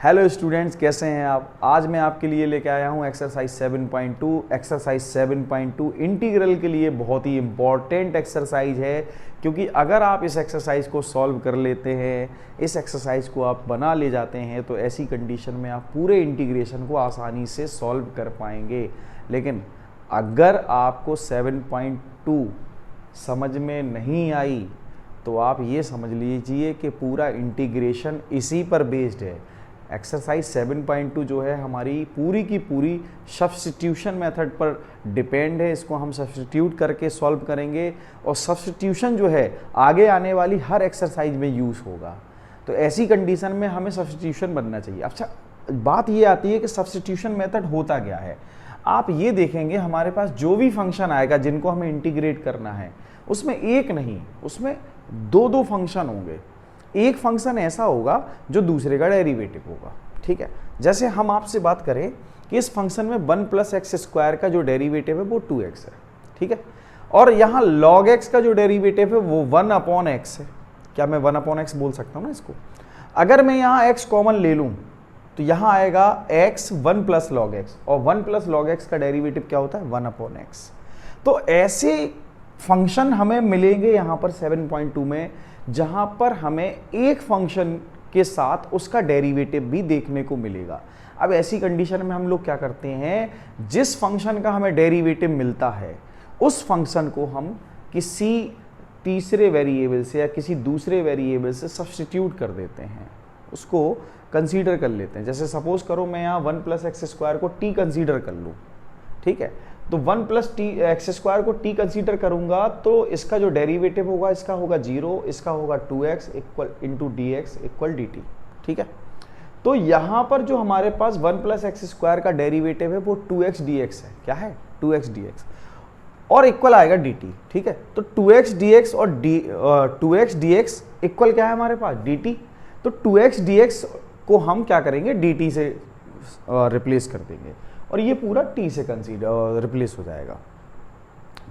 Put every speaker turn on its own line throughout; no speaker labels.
Hello students, कैसे हैं आप। आज मैं आपके लिए लेके आया हूं एक्सरसाइज 7.2। एक्सरसाइज 7.2 इंटीग्रल के लिए बहुत ही इम्पॉर्टेंट एक्सरसाइज है, क्योंकि अगर आप इस एक्सरसाइज को सॉल्व कर लेते हैं, इस एक्सरसाइज को आप बना ले जाते हैं, तो ऐसी कंडीशन में आप पूरे इंटीग्रेशन को आसानी से सॉल्व कर पाएंगे। लेकिन अगर आपको 7.2 समझ में नहीं आई तो आप ये समझ लीजिए कि पूरा इंटीग्रेशन इसी पर बेस्ड है। एक्सरसाइज 7.2 जो है हमारी पूरी की पूरी सब्स्टिट्यूशन मेथड पर डिपेंड है। इसको हम सब्स्टिट्यूट करके सॉल्व करेंगे और सब्स्टिट्यूशन जो है आगे आने वाली हर एक्सरसाइज में यूज़ होगा। तो ऐसी कंडीशन में हमें सब्स्टिट्यूशन बनना चाहिए। अच्छा, बात ये आती है कि सब्स्टिट्यूशन मेथड होता क्या है। आप ये देखेंगे हमारे पास जो भी फंक्शन आएगा जिनको हमें इंटीग्रेट करना है, उसमें एक नहीं, उसमें दो फंक्शन होंगे। एक फंक्शन ऐसा होगा जो दूसरे का डेरिवेटिव होगा। ठीक है, जैसे हम आपसे बात करें कि इस फंक्शन में 1 + x² का जो डेरिवेटिव है वो 2x है। ठीक है, और यहाँ log x का जो डेरिवेटिव है वो 1/x है। क्या मैं 1/x बोल सकता हूँ ना इसको। अगर मैं यहाँ x कॉमन ले लूँ तो यहाँ आएगा x 1 + log x, और 1 + log x का डेरिवेटिव क्या होता है 1/x। तो ऐसे फंक्शन हमें मिलेंगे यहाँ पर 7.2 में, जहाँ पर हमें एक फंक्शन के साथ उसका डेरिवेटिव भी देखने को मिलेगा। अब ऐसी कंडीशन में हम लोग क्या करते हैं, जिस फंक्शन का हमें डेरिवेटिव मिलता है उस फंक्शन को हम किसी तीसरे वेरिएबल से या किसी दूसरे वेरिएबल से सब्स्टिट्यूट कर देते हैं, उसको कंसीडर कर लेते हैं। जैसे सपोज करो मैं यहाँ 1 + x² को t कंसीडर कर लूँ। ठीक है, तो 1 + x² को t कंसीडर करूंगा तो इसका जो डेरिवेटिव होगा इसका होगा 0, इसका होगा 2x × dx = dt। ठीक है, तो यहाँ पर जो हमारे पास 1 + x² का डेरिवेटिव है वो 2x dx है। क्या है 2x dx, और इक्वल आएगा dt। ठीक है, तो 2x dx और 2x dx इक्वल क्या है हमारे पास dt। तो 2x dx को हम क्या करेंगे dt से रिप्लेस कर देंगे और ये पूरा t से रिप्लेस हो जाएगा।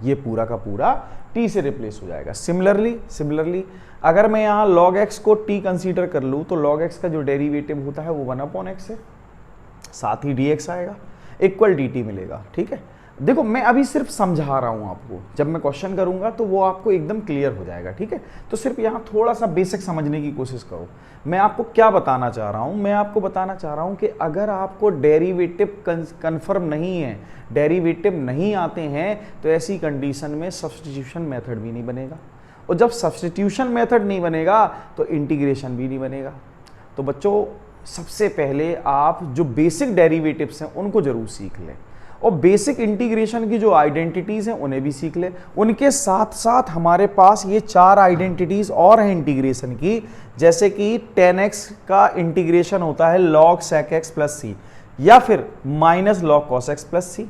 ये पूरा का पूरा t से रिप्लेस हो जाएगा। सिमिलरली अगर मैं यहाँ log x को t कंसीडर कर लूँ तो log x का जो डेरिवेटिव होता है वो 1/x है, साथ ही dx आएगा इक्वल dt मिलेगा। ठीक है, देखो मैं अभी सिर्फ समझा रहा हूँ आपको, जब मैं क्वेश्चन करूँगा तो वो आपको एकदम क्लियर हो जाएगा। ठीक है, तो सिर्फ यहाँ थोड़ा सा बेसिक समझने की कोशिश करो। मैं आपको क्या बताना चाह रहा हूँ, मैं आपको बताना चाह रहा हूँ कि अगर आपको डेरिवेटिव कंफर्म नहीं है, डेरिवेटिव नहीं आते हैं, तो ऐसी कंडीशन में सब्स्टिट्यूशन मेथड भी नहीं बनेगा, और जब सब्स्टिट्यूशन मेथड नहीं बनेगा तो इंटीग्रेशन भी नहीं बनेगा। तो बच्चों सबसे पहले आप जो बेसिक डेरिवेटिव्स हैं उनको जरूर सीख लें, और बेसिक इंटीग्रेशन की जो आइडेंटिटीज हैं उन्हें भी सीख ले। उनके साथ साथ हमारे पास ये 4 आइडेंटिटीज और हैं इंटीग्रेशन की, जैसे कि 10x का इंटीग्रेशन होता है log sec x + c, या फिर -log cos x + c,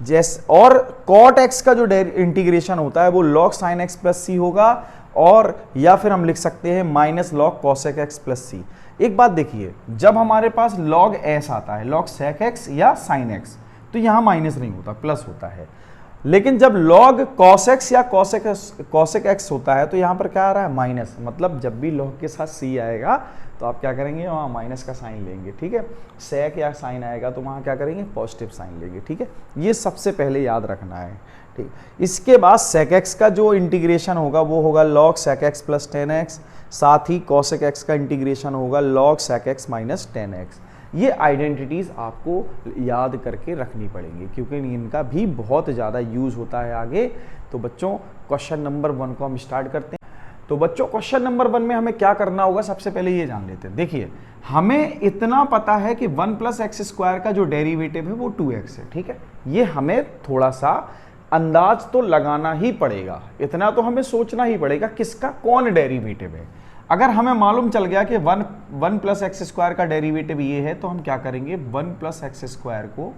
जैसे, और cot x का जो इंटीग्रेशन होता है वो log sin x + c होगा, और या फिर हम लिख सकते हैं -log cos x + c। एक बात देखिए, जब हमारे पास log s आता है, log sec x या sin x, तो यहाँ माइनस नहीं होता, प्लस होता है। लेकिन जब log cos x या cosec x होता है तो यहाँ पर क्या आ रहा है माइनस, मतलब जब भी log के साथ c आएगा तो आप क्या करेंगे, वहाँ माइनस का साइन लेंगे। ठीक है, sec या साइन आएगा तो वहाँ क्या करेंगे, पॉजिटिव साइन लेंगे। ठीक है, ये सबसे पहले याद रखना है। ठीक, इसके बाद sec x का जो इंटीग्रेशन होगा वो होगा log sec x + 10x, साथ ही cosec x का इंटीग्रेशन होगा log sec x - 10x। ये आइडेंटिटीज आपको याद करके रखनी पड़ेंगी, क्योंकि इनका भी बहुत ज़्यादा यूज़ होता है आगे। तो बच्चों क्वेश्चन नंबर 1 को हम स्टार्ट करते हैं। तो बच्चों क्वेश्चन नंबर 1 में हमें क्या करना होगा, सबसे पहले ये जान लेते हैं। देखिए हमें इतना पता है कि 1 + x² का जो डेरिवेटिव है वो 2x है। ठीक है, ये हमें थोड़ा सा अंदाज तो लगाना ही पड़ेगा, इतना तो हमें सोचना ही पड़ेगा किसका कौन डेरिवेटिव है। अगर हमें मालूम चल गया कि 1 + x² का डेरिवेटिव ये है, तो हम क्या करेंगे 1 + x² को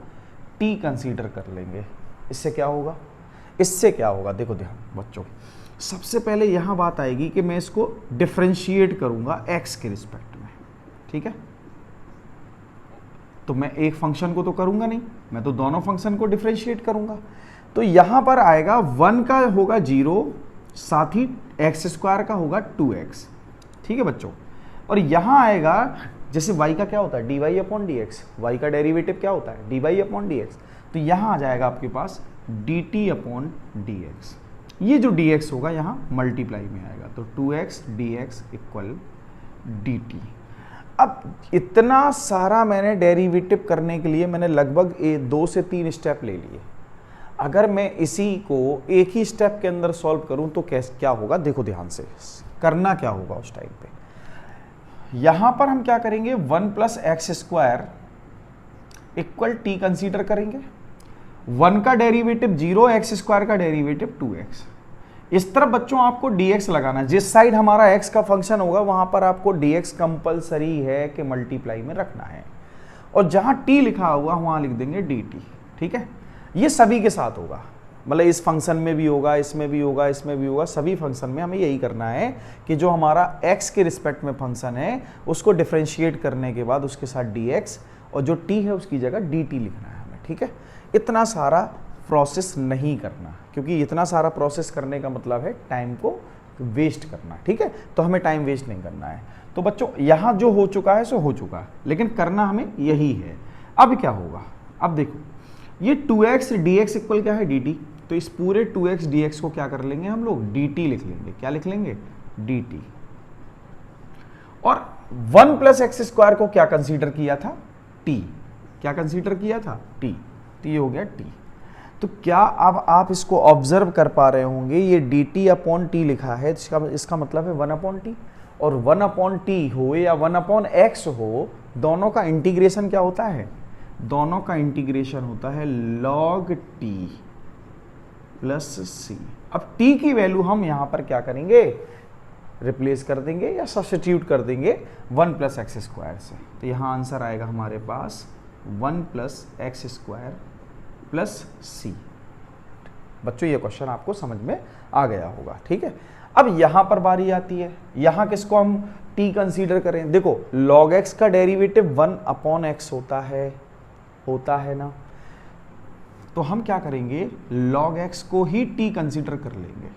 t कंसीडर कर लेंगे। इससे क्या होगा, देखो बच्चों, सबसे पहले यहां बात आएगी कि मैं इसको डिफरेंशिएट करूंगा x के रिस्पेक्ट में। ठीक है, तो मैं एक फंक्शन को तो करूंगा नहीं, मैं तो दोनों फंक्शन को डिफरेंशिएट करूंगा। तो यहां पर आएगा 1 का होगा 0, साथ ही x² का होगा 2x। ठीक है बच्चों, और यहां आएगा जैसे y का क्या होता है, dy upon D X, Y का डेरिवेटिव क्या होता है, dy अपॉन डी एक्स, तो यहाँ आ जाएगा आपके पास dt अपॉन डी एक्स। ये जो dx होगा यहाँ मल्टीप्लाई में आएगा, तो 2x dx इक्वल dt। अब इतना सारा मैंने डेरिवेटिव करने के लिए मैंने लगभग 2 से 3 स्टेप ले लिए। अगर मैं इसी को एक ही स्टेप के अंदर सॉल्व करूं तो क्या होगा, देखो ध्यान से करना क्या होगा उस टाइम पे। यहां पर हम क्या करेंगे, 1 plus x square equal T consider करेंगे। 1 का डेरिवेटिव 0, एक्स स्क्वायर का डेरिवेटिव 2x। इस तरफ बच्चों आपको dx लगाना है, जिस साइड हमारा x का फंक्शन होगा वहां पर आपको dx कंपलसरी है कि मल्टीप्लाई में रखना है, और जहां t लिखा हुआ वहां लिख देंगे dt। ठीक है, ये सभी के साथ होगा, मतलब इस फंक्शन में भी होगा, इसमें भी होगा, इसमें भी होगा, सभी फंक्शन में हमें यही करना है कि जो हमारा x के रिस्पेक्ट में फंक्शन है उसको डिफरेंशिएट करने के बाद उसके साथ dx और जो t है उसकी जगह dt लिखना है हमें। ठीक है, इतना सारा प्रोसेस नहीं करना, क्योंकि इतना सारा प्रोसेस करने का मतलब है टाइम को वेस्ट करना। ठीक है, तो हमें टाइम वेस्ट नहीं करना है। तो बच्चों यहाँ जो हो चुका है सो हो चुका है, लेकिन करना हमें यही है। अब क्या होगा, अब देखो ये 2x dx इक्वल क्या है, dt। तो इस पूरे 2x dx को क्या कर लेंगे हम लोग, dt लिख लेंगे। क्या लिख लेंगे, dt। और 1 प्लस एक्स स्क्वायर को क्या कंसीडर किया था, t। क्या कंसीडर किया था, t। तो ये हो गया t। तो क्या अब आप इसको ऑब्जर्व कर पा रहे होंगे, ये dt अपॉन टी लिखा है, इसका मतलब है 1 अपॉन टी। और 1 अपॉन टी हो या 1 अपॉन एक्स हो, दोनों का इंटीग्रेशन क्या होता है, दोनों का इंटीग्रेशन होता है log t प्लस सी। अब t की वैल्यू हम यहां पर क्या करेंगे, रिप्लेस कर देंगे या सब्स्टिट्यूट कर देंगे 1 प्लस एक्स स्क्वायर से। तो यहां आंसर आएगा हमारे पास 1 प्लस एक्स स्क्वायर प्लस सी। बच्चों ये क्वेश्चन आपको समझ में आ गया होगा। ठीक है, अब यहां पर बारी आती है, यहां किसको हम t कंसीडर करें। देखो log x का डेरिवेटिव 1 अपॉन एक्स होता है ना, तो हम क्या करेंगे, log x को ही t कंसीडर कर लेंगे,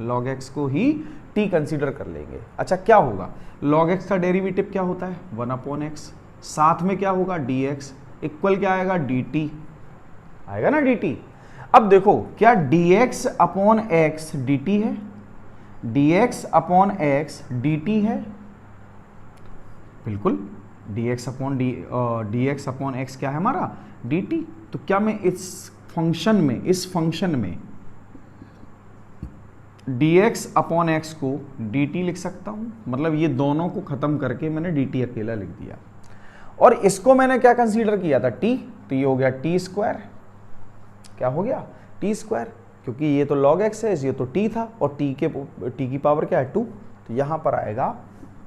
log x को ही t कंसीडर कर लेंगे। अच्छा क्या होगा, log x का डेरिवेटिव क्या होता है, 1 अपॉन एक्स, साथ में क्या होगा dx इक्वल क्या आएगा, dt आएगा ना, dt। अब देखो क्या dx अपॉन एक्स dt है, dx अपॉन एक्स dt है, बिल्कुल dx अपॉन एक्स क्या है हमारा, dt। तो क्या मैं इस फंक्शन में dx अपॉन एक्स को dt लिख सकता हूं, मतलब ये दोनों को खत्म करके मैंने dt अकेला लिख दिया, और इसको मैंने क्या कंसीडर किया था, t। तो ये हो गया t स्क्वायर, क्या हो गया, t स्क्वायर, क्योंकि ये तो log x है, ये तो t था, और t की पावर क्या है, 2। तो यहां पर आएगा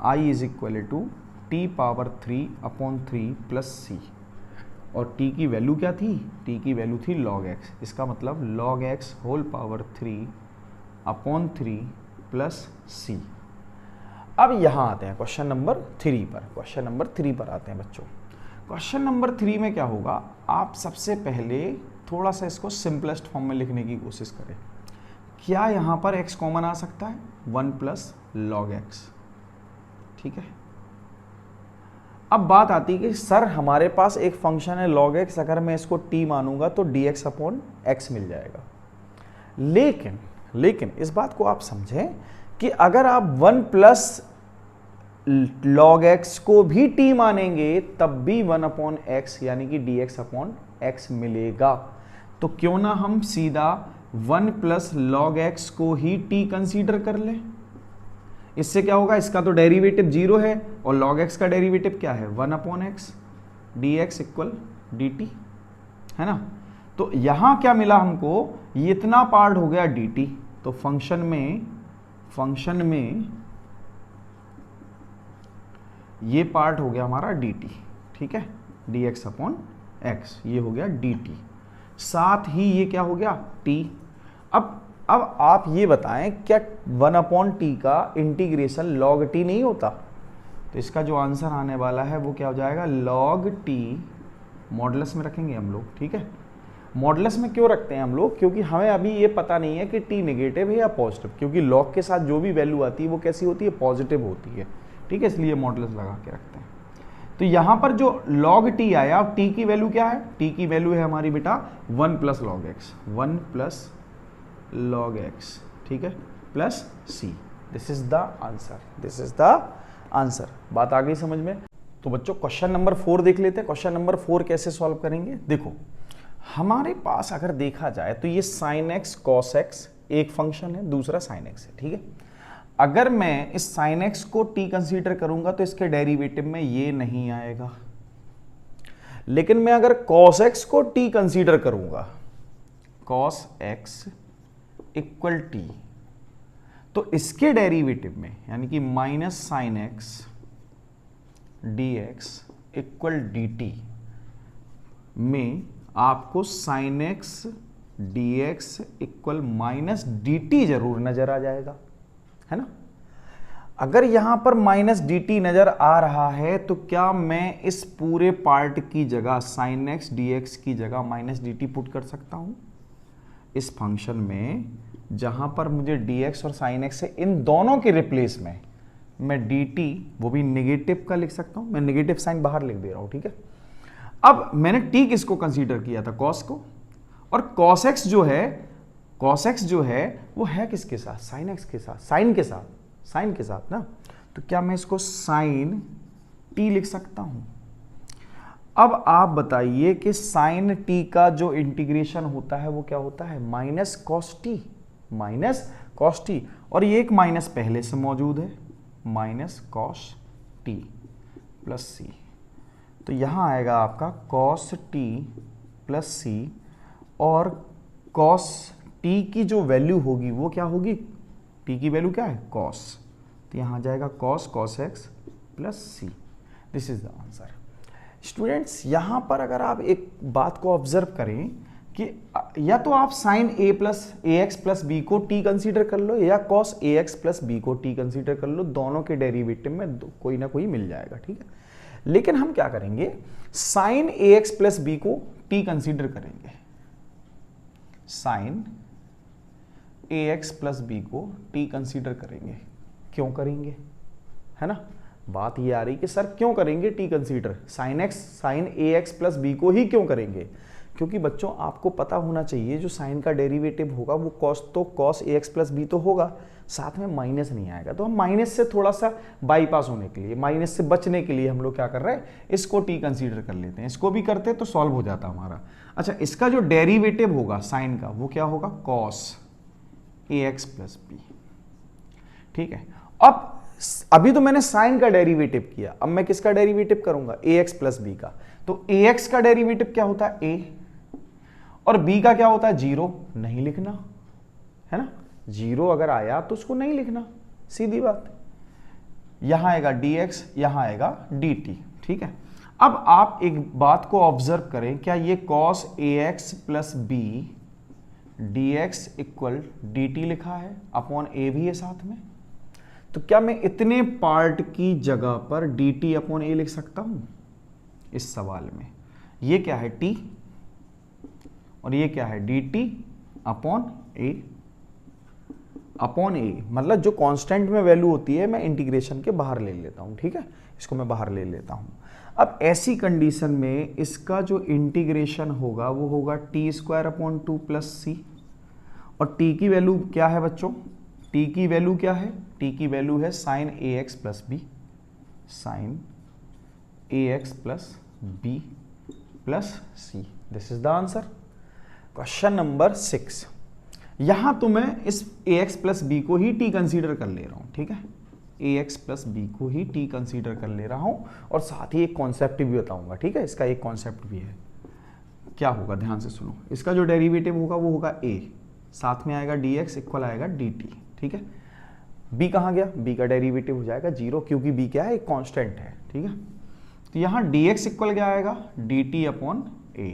i is equal to t power 3 upon 3 plus C, और t की वैल्यू क्या थी, t की वैल्यू थी log x, इसका मतलब log x whole power 3 upon 3 plus C. अब यहां आते हैं क्वेश्चन नंबर 3 पर, क्वेश्चन नंबर 3 पर आते हैं बच्चों। क्वेश्चन नंबर 3 में क्या होगा, आप सबसे पहले थोड़ा सा इसको सिंपलेस्ट फॉर्म में लिखने की कोशिश करें। क्या यहाँ पर x कॉमन आ सकता है, 1 प्लस लॉग एक्स। ठीक है, अब बात आती है कि सर हमारे पास एक फंक्शन है log x, अगर मैं इसको t मानूंगा तो dx अपॉन x मिल जाएगा। लेकिन इस बात को आप समझें कि अगर आप 1 प्लस log x को भी t मानेंगे तब भी 1 अपॉन एक्स यानी कि dx अपॉन x मिलेगा। तो क्यों ना हम सीधा 1 प्लस log x को ही t कंसीडर कर लें। इससे क्या होगा, इसका तो डेरिवेटिव 0 है और log x का डेरिवेटिव क्या है, 1 upon x, dx equal dt, है ना। तो यहां क्या मिला हमको, ये इतना पार्ट हो गया dt। तो फंक्शन में ये पार्ट हो गया हमारा dt। ठीक है, dx अपॉन x, ये हो गया dt, साथ ही ये क्या हो गया t। अब आप ये बताएं, क्या 1 अपॉन टी का इंटीग्रेशन log t नहीं होता। तो इसका जो आंसर आने वाला है वो क्या हो जाएगा, log t मॉडुलस में रखेंगे हम लोग। ठीक है, मॉडुलस में क्यों रखते हैं हम लोग, क्योंकि हमें अभी ये पता नहीं है कि t नेगेटिव है या पॉजिटिव, क्योंकि log के साथ जो भी वैल्यू आती है वो कैसी होती है, पॉजिटिव होती है। ठीक है, इसलिए मॉडुलस लगा के रखते हैं। तो यहां पर जो log t आया, अब t की वैल्यू क्या है, t की वैल्यू है हमारी बेटा 1 plus log x, 1 plus log x, ठीक है, plus c। This is the answer, this is the answer. बात आ गई समझ में? तो बच्चों क्वेश्चन नंबर 4 देख लेते हैं। क्वेश्चन नंबर 4 कैसे सॉल्व करेंगे? देखो हमारे पास अगर देखा जाए तो ये साइन एक्स कॉस एक्स एक फंक्शन है, दूसरा साइन एक्स है, ठीक है। अगर मैं इस साइन एक्स को t कंसीडर करूंगा तो इसके डेरिवेटिव में ये नहीं आएगा, लेकिन मैं अगर cos x को t कंसीडर करूंगा, cos x इक्वल t, तो इसके डेरिवेटिव में यानी कि minus sine x D x equal D T में आपको sine x D x equal minus D T जरूर नजर आ जाएगा, है ना। अगर यहां पर माइनस डी टी नजर आ रहा है तो क्या मैं इस पूरे पार्ट की जगह साइन एक्स डी एक्स की जगह माइनस डी टी पुट कर सकता हूं इस फंक्शन में, जहां पर मुझे डी एक्स और साइन एक्स है, इन दोनों के रिप्लेस में मैं डी टी वो भी नेगेटिव का लिख सकता हूं। मैं नेगेटिव साइन बाहर लिख दे रहा हूं, ठीक है। अब मैंने टी किसको कंसीडर किया था, कॉस को, और कॉस एक्स जो है, कॉस एक्स जो है वो है किसके साथ, साइन एक्स के साथ, साइन के साथ, साइन के साथ ना। तो क्या मैं इसको साइन टी लिख सकता हूं? अब आप बताइए कि साइन टी का जो इंटीग्रेशन होता है वो क्या होता है, minus cos T, minus cos T, और ये एक माइनस पहले से मौजूद है, माइनस कॉस टी प्लस सी। तो यहां आएगा आपका कॉस टी प्लस सी, और कॉस टी की जो वैल्यू होगी वो क्या होगी, टी की वैल्यू क्या है, कॉस, तो यहां आ जाएगा cos cos X plus C. This is the answer. Students यहां पर अगर आप एक बात को ऑब्जर्व करें कि या तो आप साइन ए प्लस ए एक्स प्लस बी को टी कंसीडर कर लो, या cos A x plus B को टी कंसीडर कर लो, दोनों के डेरिवेटिव में कोई ना कोई मिल जाएगा, ठीक है। लेकिन हम क्या करेंगे, sign A x plus B को टी कंसीडर करेंगे, sign A x plus B को टी कंसीडर करेंगे। क्यों करेंगे, है ना। बात ये आ रही कि सर क्यों करेंगे T consider, sine x sine A x plus B को ही क्यों करेंगे? क्योंकि बच्चों आपको पता होना चाहिए जो साइन का डेरिवेटिव होगा वो कॉस, तो cos A x plus B तो होगा, साथ में माइनस नहीं आएगा। तो हम माइनस से थोड़ा सा बाईपास होने के लिए, माइनस से बचने के लिए हम लोग क्या कर रहे हैं, इसको टी कंसीडर कर लेते हैं। इसको भी करते तो सॉल्व हो जाता हमारा। अच्छा, इसका जो डेरिवेटिव होगा साइन का वो क्या होगा, cos A x plus B, ठीक है। अब अभी तो मैंने साइन का डेरिवेटिव किया, अब मैं किसका डेरिवेटिव करूंगा, ए एक्स प्लस बी का। तो ए एक्स का डेरिवेटिव क्या होता है, ए, और बी का क्या होता है, जीरो। नहीं लिखना, है ना, जीरो अगर आया तो उसको नहीं लिखना, सीधी बात। यहां आएगा dx, यहां आएगा dt, ठीक है। अब आप एक बात को ऑब्जर्व करें, क्या ये cos ax plus B dx equal dt लिखा है, अपॉन a भी है साथ में। तो क्या मैं इतने पार्ट की जगह पर dt अपॉन a लिख सकता हूं इस सवाल में? ये क्या है, t, और ये क्या है, dt अपॉन a, अपॉन ए, मतलब जो कांस्टेंट में वैल्यू होती है मैं इंटीग्रेशन के बाहर ले लेता हूं, ठीक है, इसको मैं बाहर ले लेता हूं। अब ऐसी कंडीशन में इसका जो इंटीग्रेशन होगा वो होगा T square upon 2 plus C, और टी की वैल्यू क्या है बच्चों, टी की वैल्यू क्या है, टी की वैल्यू है sine A x plus B, sine A x plus B plus C. This is the answer. Question number 6, यहां तो मैं इस ax प्लस बी को ही t कंसीडर कर ले रहा हूं, ठीक है, ax प्लस बी को ही t कंसीडर कर ले रहा हूं, और साथ ही एक कॉन्सेप्ट भी बताऊंगा, ठीक है, इसका एक कॉन्सेप्ट भी है। क्या होगा, ध्यान से सुनो, इसका जो डेरिवेटिव होगा वो होगा a, साथ में आएगा dx इक्वल आएगा dt, ठीक है। b कहां गया, b का डेरिवेटिव हो जाएगा 0, क्योंकि b क्या है, एक कांस्टेंट है, ठीक है। तो यहां dx इक्वल क्या आएगा, dt अपॉन a।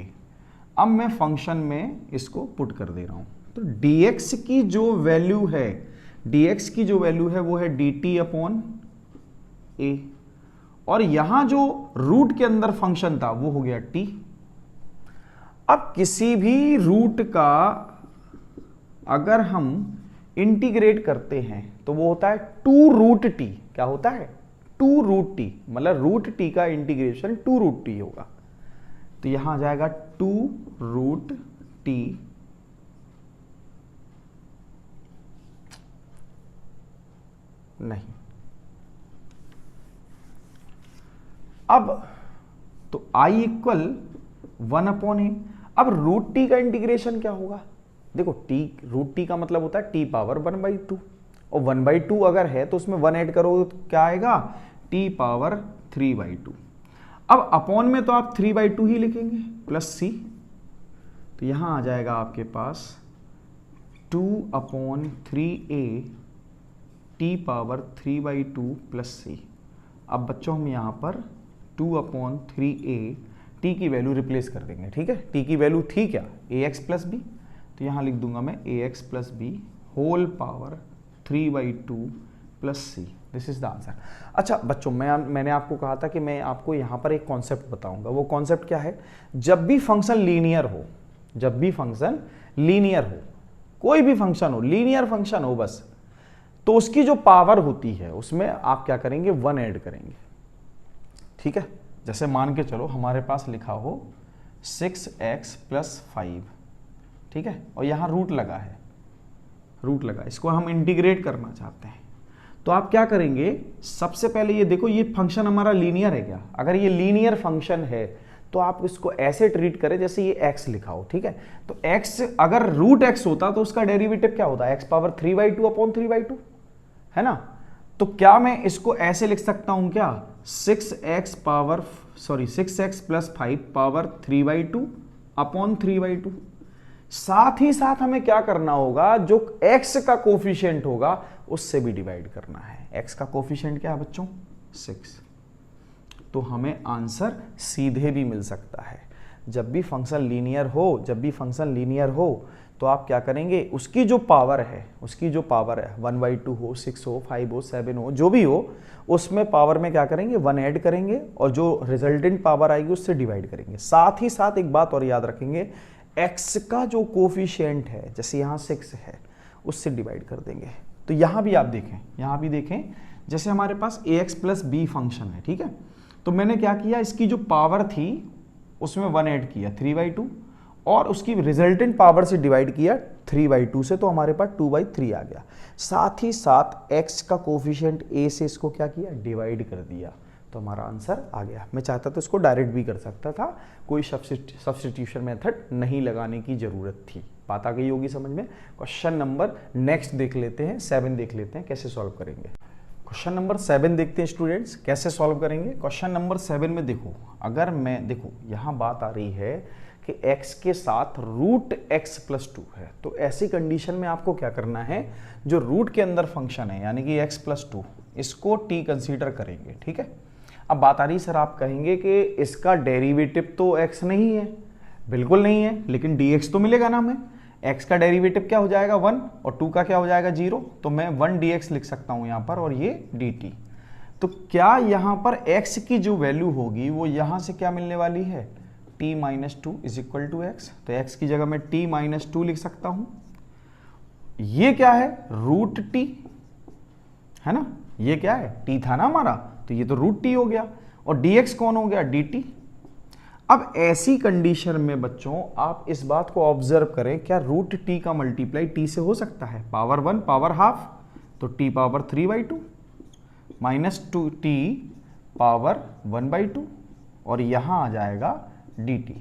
अब मैं फंक्शन में इसको पुट कर दे रहा हूं, तो dx की जो वैल्यू है, dx की जो वैल्यू है वो है dt अपॉन a, और यहां जो रूट के अंदर फंक्शन था वो हो गया t। अब किसी भी रूट का अगर हम इंटीग्रेट करते हैं तो वो होता है 2 रूट t, क्या होता है, टू रूट टी, मतलब रूट टी का इंटीग्रेशन टू रूट टी होगा। तो यहां आ जाएगा टू रूट टी नहीं। अब तो i इक्वल 1/a। अब रूट टी का इंटीग्रेशन क्या होगा? देखो टी, रूट टी का मतलब होता है टी पावर 1/2, और 1/2 अगर है तो उसमें 1 ऐड करोगे तो क्या आएगा? T power 3/2। अब अपॉन में तो आप 3/2 ही लिखेंगे प्लस सी, तो यहां आ जाएगा आपके पास 2/3a T power 3/2 plus C. अब बच्चों हम यहां पर 2/3a टी की वैल्यू रिप्लेस कर देंगे, ठीक है। टी की वैल्यू थी क्या? ax प्लस बी, तो यहां लिख दूंगा मैं ax plus B whole power 3/2 plus C. This is the answer. अच्छा बच्चों, मैंने आपको कहा था कि मैं आपको यहां पर एक कॉन्सेप्ट बताऊंगा। वो कॉन्सेप्ट क्या है? जब भी फंक्शन लीनियर हो, जब भी फंक्शन लीनियर हो, कोई भी फंक्शन हो, लीनियर फंक्शन हो बस, तो उसकी जो पावर होती है उसमें आप क्या करेंगे? 1 ऐड करेंगे, ठीक है। जैसे मान के चलो हमारे पास लिखा हो 6x + 5, ठीक है, और यहां रूट लगा है, रूट लगा, इसको हम इंटीग्रेट करना चाहते हैं। तो आप क्या करेंगे? सबसे पहले ये देखो, ये फंक्शन हमारा लीनियर है क्या? अगर ये लीनियर फंक्शन है तो आप इसको ऐसे ट्रीट करें जैसे ये x लिखा हो, ठीक है। तो x अगर रूट x होता तो उसका डेरिवेटिव क्या होता? x पावर 3/2/3/2, है ना। तो क्या मैं इसको ऐसे लिख सकता हूं क्या? 6x + 5 power 3/2/3/2। साथ ही साथ हमें क्या करना होगा? जो x का कोफिशिएंट होगा उससे भी डिवाइड करना है। x का कोफिशिएंट क्या है बच्चों? 6। तो हमें आंसर सीधे भी मिल सकता है। जब भी फंक्शन लीनियर हो, जब भी फंक्शन लीनियर हो तो आप क्या करेंगे? उसकी जो पावर है, उसकी जो पावर है 1/2 हो, 6 हो, 5 हो, 7 हो, जो भी हो, उसमें पावर में क्या करेंगे? 1 ऐड करेंगे और जो रिजल्टेंट पावर आएगी उससे डिवाइड करेंगे। साथ ही साथ एक बात और याद रखेंगे, x का जो कोफिशिएंट है, जैसे यहाँ 6 है, उससे डिवाइड कर देंगे। तो यहाँ भी आप देखें, यहाँ भी देखें, जैसे हमारे पास ax + b फंक्शन है, ठीक है। तो मैंने क्या किया? इसकी जो पावर थी उसमें 1 ऐड किया 3/2, और उसकी रिजल्टेंट पावर से डिवाइड किया 3/2 से, तो हमारे पास 2/3 आ गया। साथ ही साथ x का कोफिशिएंट a से इसको क्या किया? डिवाइड कर दिया, तो हमारा आंसर आ गया। मैं चाहता तो इसको डायरेक्ट भी कर सकता था, कोई सब्स्टिट्यूशन मेथड नहीं लगाने की जरूरत थी। बात आ गई होगी समझ में। क्वेश्चन नंबर नेक्स्ट देख लेते हैं, 7 देख लेते हैं कैसे सॉल्व करेंगे। क्वेश्चन नंबर 7 देखते हैं स्टूडेंट्स, कैसे सॉल्व करेंगे। क्वेश्चन नंबर 7 में देखो, अगर मैं देखो यहाँ बात आ रही है कि x के साथ रूट x + 2 है, तो ऐसी कंडीशन में आपको क्या करना है? जो रूट के अंदर फंक्शन है यानी कि x + 2, इसको t कंसीडर करेंगे, ठीक है। अब बात आ रही सर, आप कहेंगे कि इसका डेरिवेटिव तो x नहीं है। बिल्कुल नहीं है, लेकिन dx तो मिलेगा ना हमें। x का डेरिवेटिव क्या हो जाएगा? 1, और 2 का क्या हो जाएगा? 0। तो मैं 1 dx लिख सकता हूं यहां पर, और ये dt। तो क्या यहां पर x की जो वैल्यू होगी वो यहां से क्या मिलने वाली है? t - 2 = x। तो x की जगह मैं t - 2 लिख सकता हूं। ये क्या है? रूट t, है ना। ये क्या है? t था ना हमारा, तो ये तो रूट t हो गया, और dx कौन हो गया? dt। अब ऐसी कंडीशन में बच्चों आप इस बात को ऑब्जर्व करें, क्या रूट t का मल्टीप्लाई t से हो सकता है? पावर 1 पावर हाफ, तो t पावर 3/2 -2t पावर 1/2, और यहां आ जाएगा dt।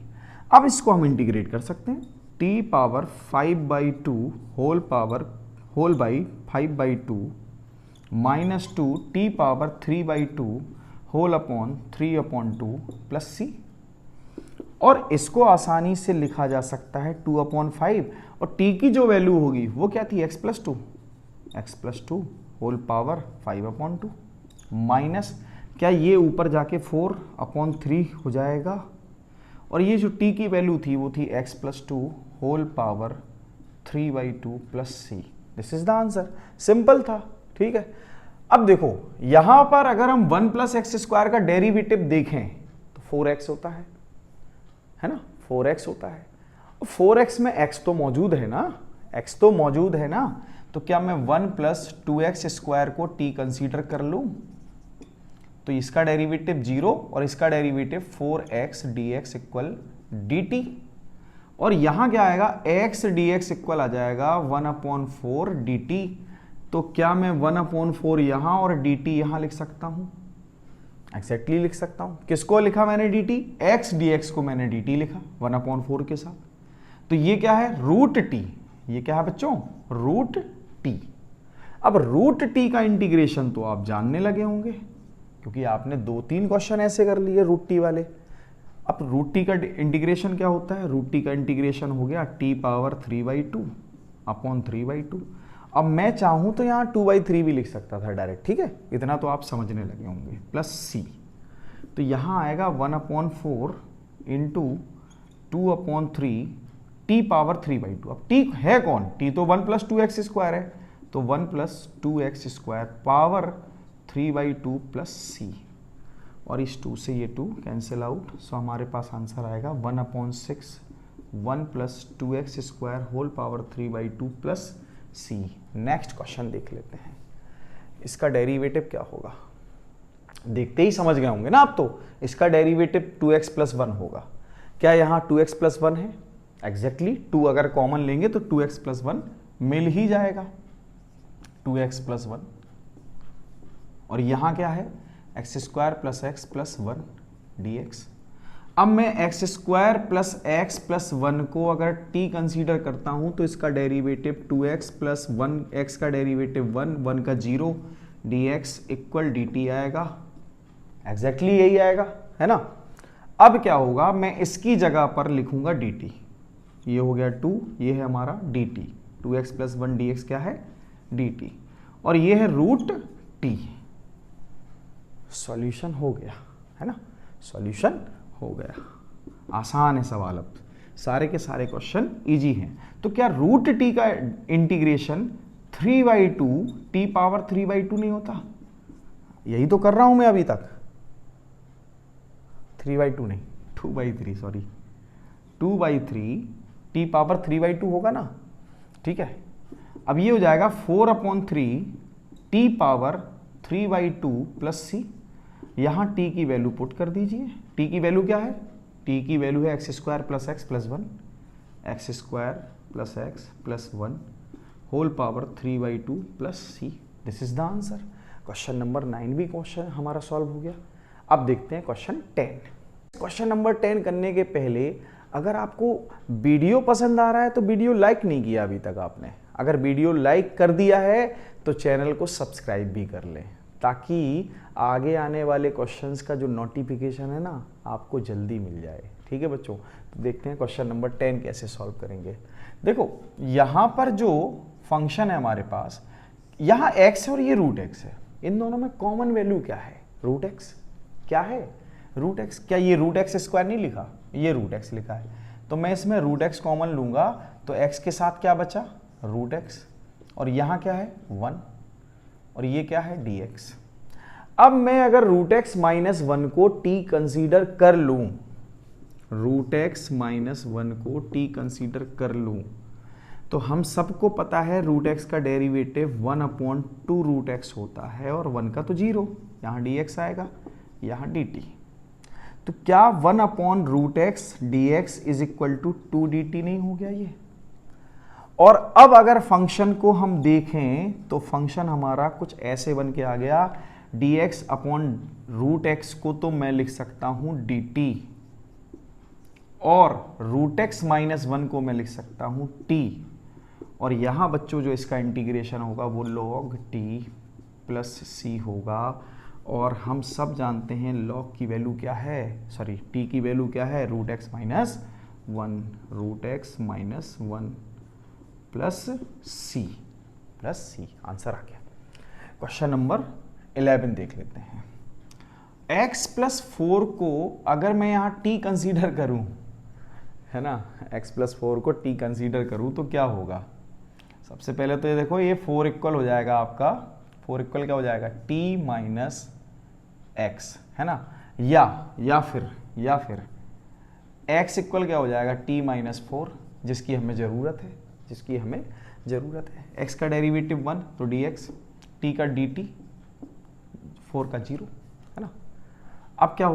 अब इसको हम इंटीग्रेट कर सकते हैं, t power 5/2 whole by 5/2 -2 t power 3/2 whole upon 3/2 plus c। और इसको आसानी से लिखा जा सकता है 2/5, और t की जो वैल्यू होगी वो क्या थी? x + 2 होल पावर 5/2 माइनस, क्या ये ऊपर जाके 4/3 हो जाएगा, और ये जो t की वैल्यू थी वो थी x + 2 whole power 3/2 plus c। This is the answer. Simple था, ठीक है। अब देखो यहां पर अगर हम 1 + x² का डेरिवेटिव देखें तो 4x होता है ना, 4x होता है। 4x में x तो मौजूद है ना, x तो मौजूद है ना, तो क्या मैं 1 + 2x² को t कंसीडर कर लूं? तो इसका डेरिवेटिव 0 और इसका derivative 4x dx equal dt, और यहां क्या आएगा x dx इक्वल आ जाएगा 1/4 dt। तो क्या मैं 1/4 यहां और dt यहां लिख सकता हूं? एक्जैक्टली लिख सकता हूं। किसको लिखा मैंने dt? x dx को मैंने dt लिखा 1/4 के साथ। तो ये क्या है? Root T. ये क्या है बच्चों? Root T. अब रूट टी का इंटीग्रेशन तो आप जानने लगे होंगे, क्योंकि आपने 2-3 क्वेश्चन ऐसे कर लिए रूट टी वाले। अब रूट टी का इंटीग्रेशन क्या होता है? रूट टी का इंटीग्रेशन हो गया t⁻3/2 अपॉन 3/2। अब मैं चाहूं तो यहां 2/3 भी लिख सकता था डायरेक्ट, ठीक है, इतना तो आप समझने लगे होंगे, प्लस c। तो यहां आएगा 1/4 इंटू 2/3 t⁻3/2। अब t है कौन? t तो 1 + 2x² है, तो 1 + 2x² पावर 3/2 प्लस c, और इस 2 से ये 2 कैंसिल आउट। सो हमारे पास आंसर आएगा 1/6 1 + 2x² whole power 3/2 plus c। Next question देख लेते हैं, इसका डेरिवेटिव क्या होगा? देखते ही समझ गए होंगे ना आप तो, इसका डेरिवेटिव 2x + 1 होगा। क्या यहाँ 2x + 1 है? एग्जैक्टली 2 अगर कॉमन लेंगे तो 2x + 1 मिल ही जाएगा, 2x + 1। और यहां क्या है? x² + x + 1 dx। अब मैं x² + x + 1 को अगर t कंसीडर करता हूं तो इसका डेरिवेटिव 2x + 1, x का डेरिवेटिव 1, 1 का 0 dx इक्वल dt आएगा। एग्जैक्टली यही आएगा, है ना। अब क्या होगा? मैं इसकी जगह पर लिखूंगा dt। ये हो गया 2, ये है हमारा dt। 2x + 1 dx क्या है? dt। और ये है रूट t। सॉल्यूशन हो गया, है ना, सॉल्यूशन हो गया। आसान है सवाल, अब सारे के सारे क्वेश्चन इजी हैं। तो क्या रूट टी का इंटीग्रेशन 3/2 t⁻3/2 नहीं होता? यही तो कर रहा हूं मैं अभी तक। 3/2 नहीं, 2/3, सॉरी, 2/3 t⁻3/2 होगा ना, ठीक है। अब ये हो जाएगा 4/3 t⁻3/2 प्लस c। यहां t की वैल्यू पुट कर दीजिए। t की वैल्यू क्या है? t की वैल्यू है x² + x + 1, x² + x + 1 whole power 3/2 plus c। This is the answer. Question number 9 भी क्वेश्चन हमारा सॉल्व हो गया। अब देखते हैं क्वेश्चन 10। क्वेश्चन नंबर 10 करने के पहले, अगर आपको वीडियो पसंद आ रहा है तो वीडियो लाइक नहीं किया अभी तक आपने। अगर वीडियो लाइक कर दिया है तो चैनल को सब्सक्राइब भी कर लें, ताकि आगे आने वाले क्वेश्चंस का जो नोटिफिकेशन है ना, आपको जल्दी मिल जाए। ठीक है बच्चों, तो देखते हैं क्वेश्चन नंबर 10 कैसे सॉल्व करेंगे। देखो यहाँ पर जो फंक्शन है हमारे पास, यहाँ x है और ये रूट x है। इन दोनों में कॉमन वैल्यू क्या है? Root x। क्या है? Root x। क्या ये रूट x² नहीं लिखा? ये रूट x लिखा है। तो मैं इसमें रूट x कॉमन लूंगा तो x के साथ क्या बचा? Root x। और यहाँ क्या है? 1। और ये क्या है? dx। अब मैं अगर रूट x - 1 को t कंसीडर कर लूं, रूट x - 1 को t कंसीडर कर लूं, तो हम सबको पता है रूट x का डेरिवेटिव 1/2 रूट x होता है, और 1 का तो 0, यहाँ dx आएगा, यहाँ dt। तो क्या 1/√x dx is equal to 2 dt नहीं हो गया ये? और अब अगर फंक्शन को हम देखें तो फंक्शन हमारा कुछ ऐसे बन के आ गया, dx/√x को तो मैं लिख सकता हूं dt, और रूट x - 1 को मैं लिख सकता हूं t। और यहां बच्चों जो इसका इंटीग्रेशन होगा वो log t प्लस c होगा। और हम सब जानते हैं log की वैल्यू क्या है, सॉरी t की वैल्यू क्या है? Root x - 1, root x - 1 plus c। Answer आ गया। क्वेश्चन नंबर 11 देख लेते हैं। x + 4 को अगर मैं यहाँ t कंसीडर करूँ, है ना, x + 4 को t कंसीडर करूँ तो क्या होगा? सबसे पहले तो ये देखो, ये 4 इक्वल हो जाएगा आपका, 4 इक्वल क्या हो जाएगा? t - x, है ना, या फिर x इक्वल क्या हो जाएगा? t - 4, जिसकी हमें ज़रूरत है। x का डेरिवेटिव 1 तो dx, t का dt, 4 का 0, है ना। अब क्या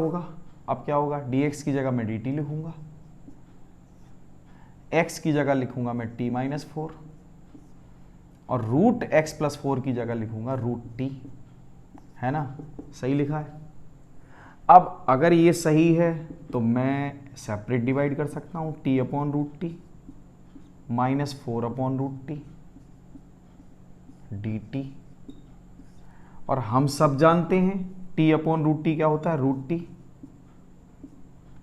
होगा, dx की जगह मैं dt लिखूंगा, x की जगह लिखूंगा मैं t-4 और रूट x प्लस 4 की जगह लिखूंगा रूट t, है ना, सही लिखा है। अब अगर ये सही है तो मैं सेपरेट डिवाइड कर सकता हूं, t upon root T -4 upon root T dt, और हम सब जानते हैं t अपॉन रूट टी क्या होता है, रूट टी,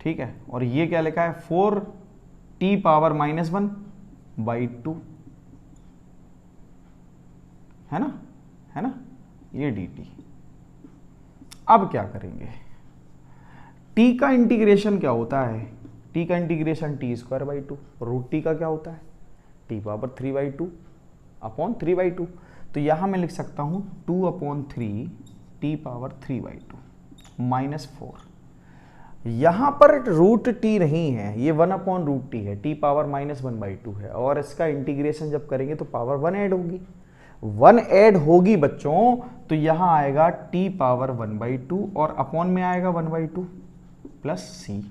ठीक है। और ये क्या लिखा है, 4t पावर -1/2, है ना, ये dt। अब क्या करेंगे, t का इंटीग्रेशन क्या होता है, t का इंटीग्रेशन t²/2, रूट टी का क्या होता है, t पावर 3/2 अपॉन 3/2। तो यहां मैं लिख सकता हूं 2/3 t पावर 3/2 -4। यहां पर रूट टी नहीं है, ये 1/√t है, t पावर -1/2 है, और इसका इंटीग्रेशन जब करेंगे तो पावर 1 ऐड होगी बच्चों, तो यहां आएगा t पावर 1/2 और अपॉन में आएगा 1/2 प्लस c।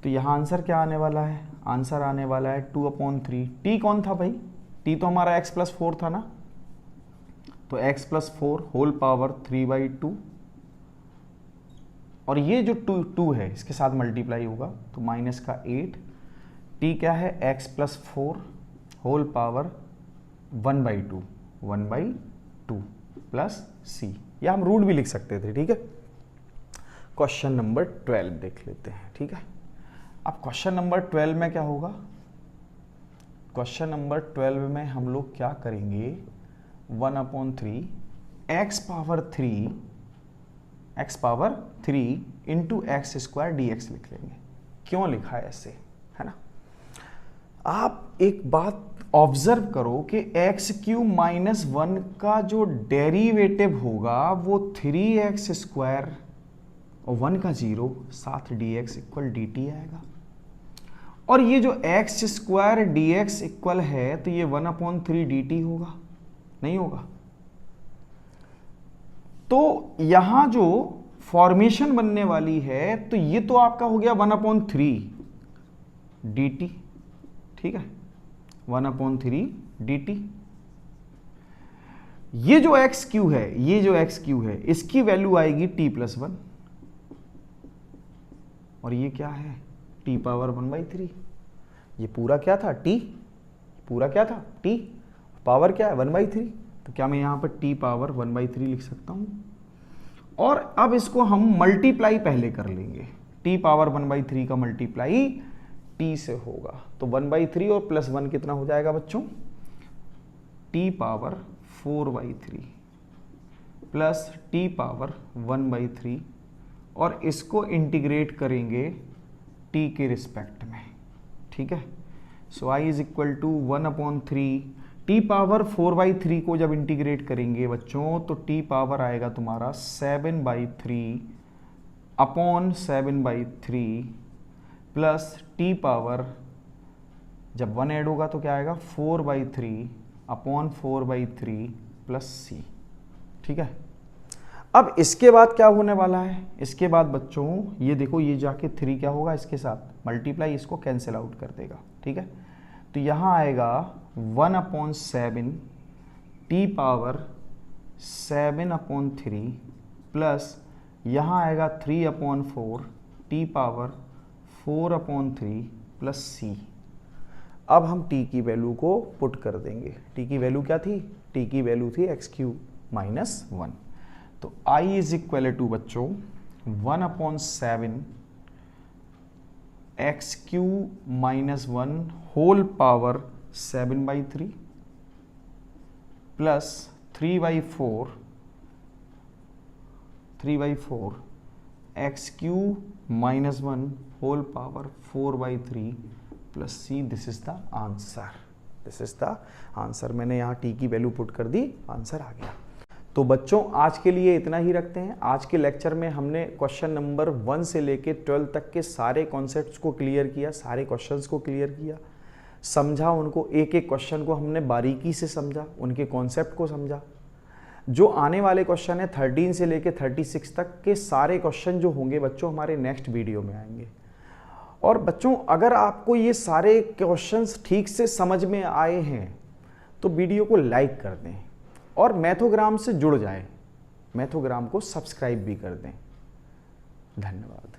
तो यहां आंसर क्या आने वाला है, आंसर आने वाला है 2/3। t कौन था भाई, t तो हमारा x प्लस 4 था ना, तो x प्लस 4 होल पावर 3/2, और ये जो 2 है इसके साथ मल्टीप्लाई होगा तो माइनस का 8, t क्या है, x plus 4 whole power 1/2 plus c, या हम रूट भी लिख सकते थे, ठीक है। क्वेश्चन नंबर 12 देख लेते हैं, ठीक है। अब क्वेश्चन नंबर 12 में क्या होगा, क्वेश्चन नंबर 12 में हम लोग क्या करेंगे, 1/3 x power 3 into x² dx लिख लेंगे। क्यों लिखा है ऐसे, है ना। आप एक बात ऑब्जर्व करो कि x³ -1 का जो डेरिवेटिव होगा वो 3x² और 1 का 0 साथ dx इक्वल dt आएगा, और ये जो x² dx इक्वल है तो ये 1/3 dt होगा, नहीं होगा। तो यहां जो फॉर्मेशन बनने वाली है तो ये तो आपका हो गया 1/3 dt, ठीक है, 1/3 dt। ये जो x³ है इसकी वैल्यू आएगी t+1, और ये क्या है, t पावर 1/3। ये पूरा क्या था, t, पावर क्या है 1/3, तो क्या मैं यहां पर t पावर 1/3 लिख सकता हूं। और अब इसको हम मल्टीप्लाई पहले कर लेंगे, t पावर 1/3 का मल्टीप्लाई t से होगा, तो 1/3 और प्लस 1 कितना हो जाएगा बच्चों, t power 4/3 plus t power 1/3, और इसको इंटीग्रेट करेंगे t के रिस्पेक्ट में, ठीक है। So i is equal to 1/3, t power 4/3 को जब इंटीग्रेट करेंगे बच्चों तो t पावर आएगा तुम्हारा 7/3 अपॉन 7/3 प्लस t पावर, जब 1 ऐड होगा तो क्या आएगा 4/3 अपॉन 4/3 प्लस c, ठीक है। अब इसके बाद क्या होने वाला है, इसके बाद बच्चों ये देखो, ये जाके 3 क्या होगा इसके साथ मल्टीप्लाई, इसको कैंसिल आउट कर देगा, ठीक है। तो यहाँ आएगा 1/7 t पावर 7/3 प्लस यहाँ आएगा 3/4 t पावर 4/3 प्लस c। अब हम t की वैल्यू को पुट कर देंगे, t की वैल्यू क्या थी, t की वैल्यू थी x³ -1, तो i इज इक्वल टू बच्चों 1/7 x³ -1 whole power 7/3 plus 3/4 x³ -1 whole power 4/3 plus c। This is the answer, मैंने यहाँ t की वैल्यू पुट कर दी, आंसर आ गया। तो बच्चों आज के लिए इतना ही रखते हैं। आज के लेक्चर में हमने क्वेश्चन नंबर 1 से लेके 12 तक के सारे कॉन्सेप्ट्स को क्लियर किया, सारे क्वेश्चंस को क्लियर किया, समझा उनको, एक एक क्वेश्चन को हमने बारीकी से समझा, उनके कॉन्सेप्ट को समझा। जो आने वाले क्वेश्चन है 13 से लेके 36 तक के सारे क्वेश्चन जो होंगे बच्चों हमारे नेक्स्ट वीडियो में आएंगे। और बच्चों अगर आपको ये सारे क्वेश्चंस ठीक से समझ में आए हैं तो वीडियो को लाइक कर दें और मैथोग्राम से जुड़ जाएं, मैथोग्राम को सब्सक्राइब भी कर दें। धन्यवाद।